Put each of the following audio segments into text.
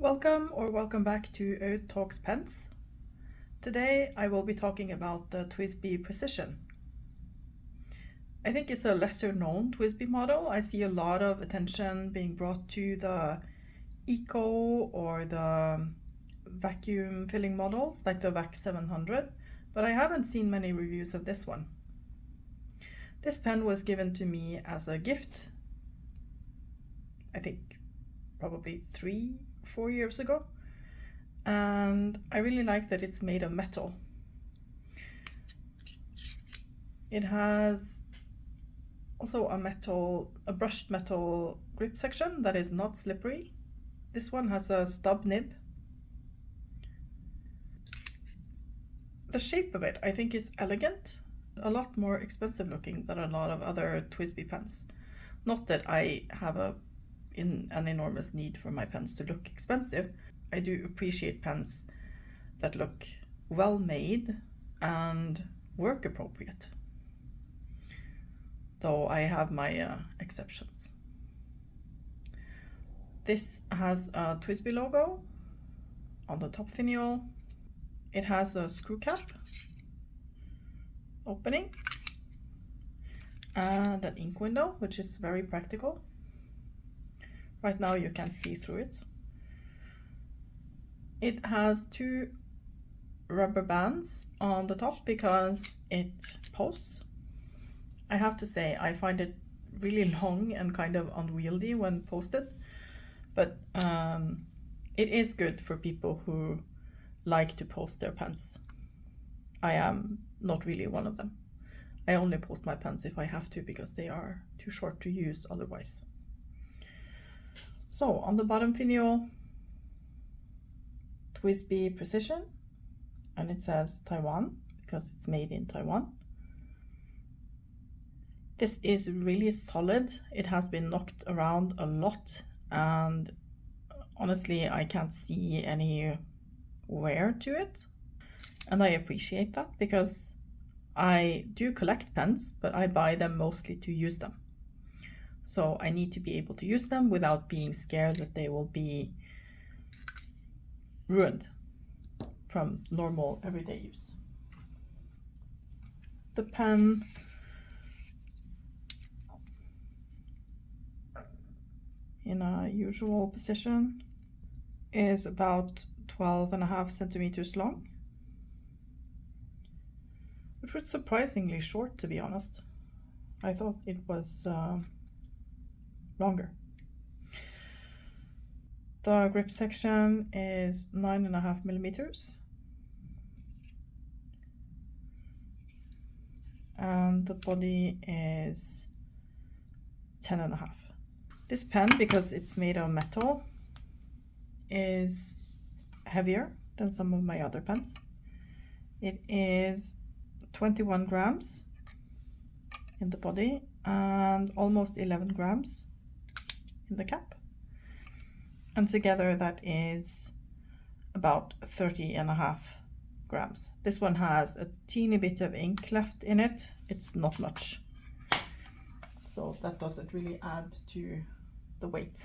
Welcome back to Oud Talks Pens. Today I will be talking about the TWSBI Precision. I think it's a lesser known TWSBI model. I see a lot of attention being brought to the Eco or the vacuum filling models like the VAC 700, but I haven't seen many reviews of this one. This pen was given to me as a gift, I think probably 3-4 years ago, and I really like that it's made of metal. It has also a brushed metal grip section that is not slippery. This one has a stub nib. The shape of it I think is elegant, a lot more expensive looking than a lot of other TWSBI pens. Not that I have an enormous need for my pens to look expensive. I do appreciate pens that look well made and work appropriate, though I have my exceptions. This has a TWSBI logo on the top finial. It has a screw cap opening and an ink window, which is very practical. Right now you can see through it. It has 2 rubber bands on the top because it posts. I have to say I find it really long and kind of unwieldy when posted, but it is good for people who like to post their pens. I am not really one of them. I only post my pens if I have to because they are too short to use otherwise. So on the bottom finial, TWSBI Precision, and it says Taiwan because it's made in Taiwan. This is really solid. It has been knocked around a lot, and honestly I can't see any wear to it, and I appreciate that because I do collect pens, but I buy them mostly to use them. So I need to be able to use them without being scared that they will be ruined from normal everyday use. The pen in a usual position is about 12.5 centimeters long, which was surprisingly short, to be honest. I thought it was longer. The grip section is 9.5 millimeters, and the body is 10.5. This pen, because it's made of metal, is heavier than some of my other pens. It is 21 grams in the body and almost 11 grams in the cap, and together that is about 30.5 grams. This one has a teeny bit of ink left in it. It's not much, so that doesn't really add to the weight.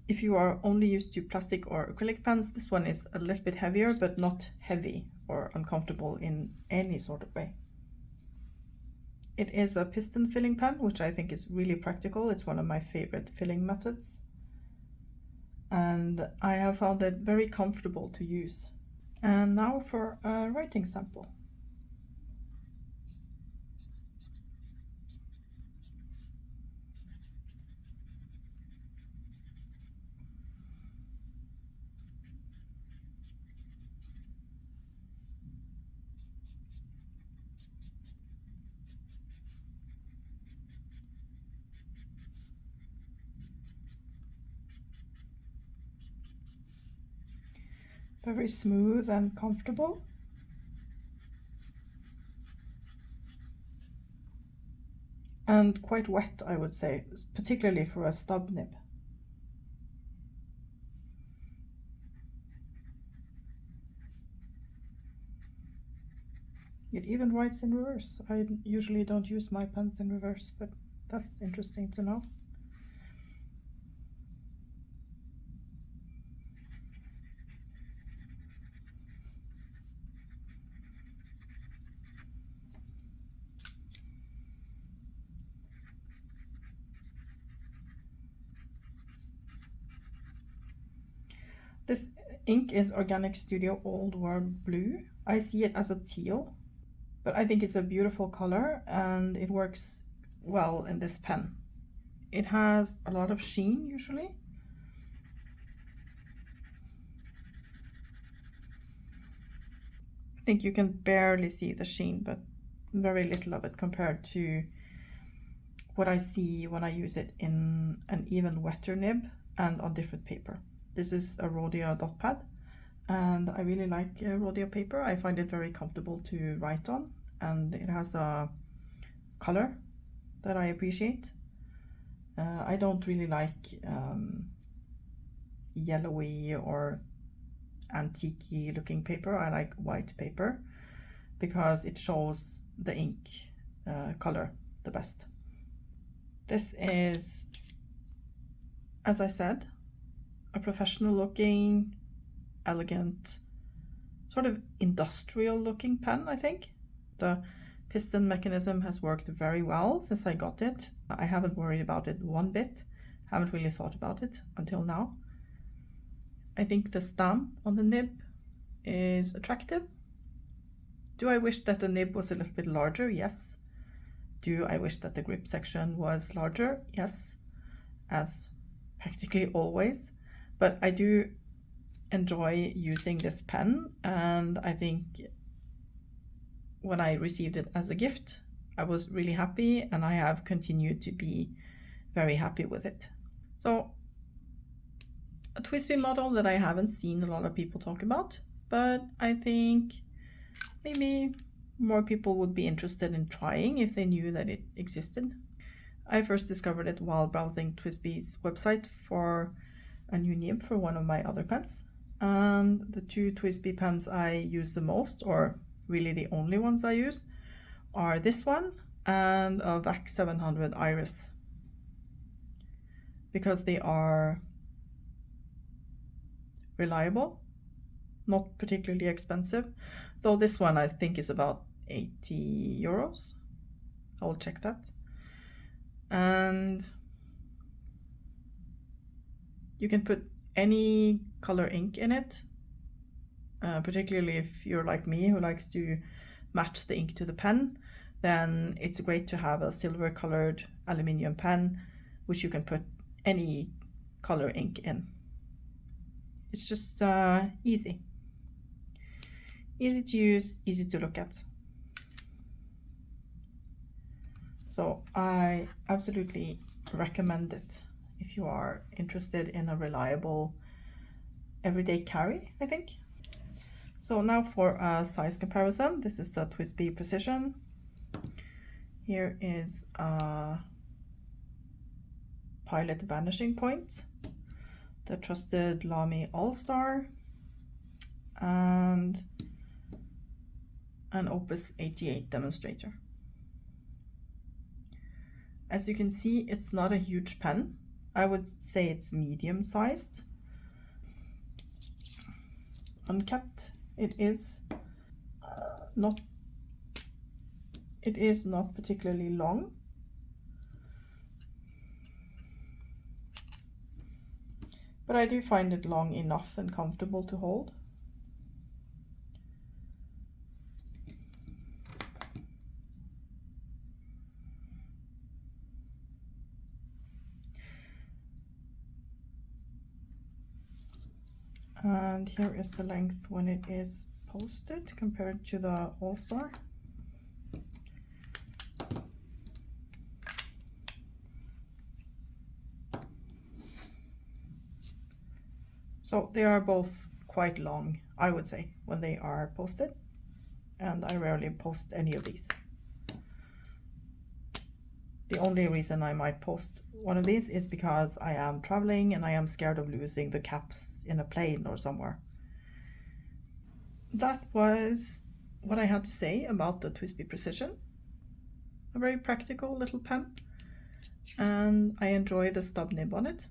If you are only used to plastic or acrylic pens, this one is a little bit heavier, but not heavy or uncomfortable in any sort of way. It is a piston filling pen, which I think is really practical. It's one of my favorite filling methods, and I have found it very comfortable to use. And now for a writing sample. Very smooth and comfortable. And quite wet, I would say, particularly for a stub nib. It even writes in reverse. I usually don't use my pens in reverse, but that's interesting to know. This ink is Organic Studio Old World Blue. I see it as a teal, but I think it's a beautiful color and it works well in this pen. It has a lot of sheen usually. I think you can barely see the sheen, but very little of it compared to what I see when I use it in an even wetter nib and on different paper. This is a Rhodia dotpad, and I really like Rhodia paper. I find it very comfortable to write on, and it has a color that I appreciate. I don't really like yellowy or antique looking paper. I like white paper because it shows the ink color the best. This is, as I said, a professional looking, elegant, sort of industrial looking pen, I think. The piston mechanism has worked very well since I got it. I haven't worried about it one bit, haven't really thought about it until now. I think the stamp on the nib is attractive. Do I wish that the nib was a little bit larger? Yes. Do I wish that the grip section was larger? Yes, as practically always. But I do enjoy using this pen, and I think when I received it as a gift, I was really happy, and I have continued to be very happy with it. So a TWSBI model that I haven't seen a lot of people talk about, but I think maybe more people would be interested in trying if they knew that it existed. I first discovered it while browsing TWSBI's website for a new nib for one of my other pens. And the two TWSBI pens I use the most, or really the only ones I use, are this one and a VAC 700 Iris, because they are reliable, not particularly expensive, though this one I think is about 80 euros. I will check that. And you can put any color ink in it, particularly if you're like me who likes to match the ink to the pen, then it's great to have a silver colored aluminium pen which you can put any color ink in. It's just easy to use, easy to look at. So I absolutely recommend it if you are interested in a reliable everyday carry, I think. So now for a size comparison. This is the TWSBI Precision. Here is a Pilot Vanishing Point, the trusted Lamy All-Star, and an Opus 88 demonstrator. As you can see, it's not a huge pen. I would say it's medium sized. Uncapped, it is not particularly long. But I do find it long enough and comfortable to hold. And here is the length when it is posted compared to the All-Star. So they are both quite long, I would say, when they are posted, and I rarely post any of these. The only reason I might post one of these is because I am traveling and I am scared of losing the caps in a plane or somewhere. That was what I had to say about the TWSBI Precision. A very practical little pen, and I enjoy the stub nib on it.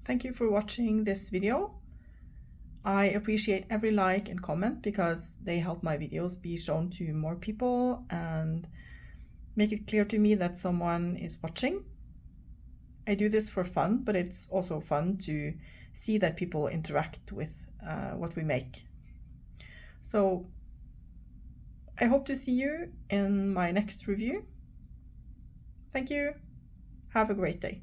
Thank you for watching this video. I appreciate every like and comment because they help my videos be shown to more people, and make it clear to me that someone is watching. I do this for fun, but it's also fun to see that people interact with what we make. So I hope to see you in my next review. Thank you. Have a great day.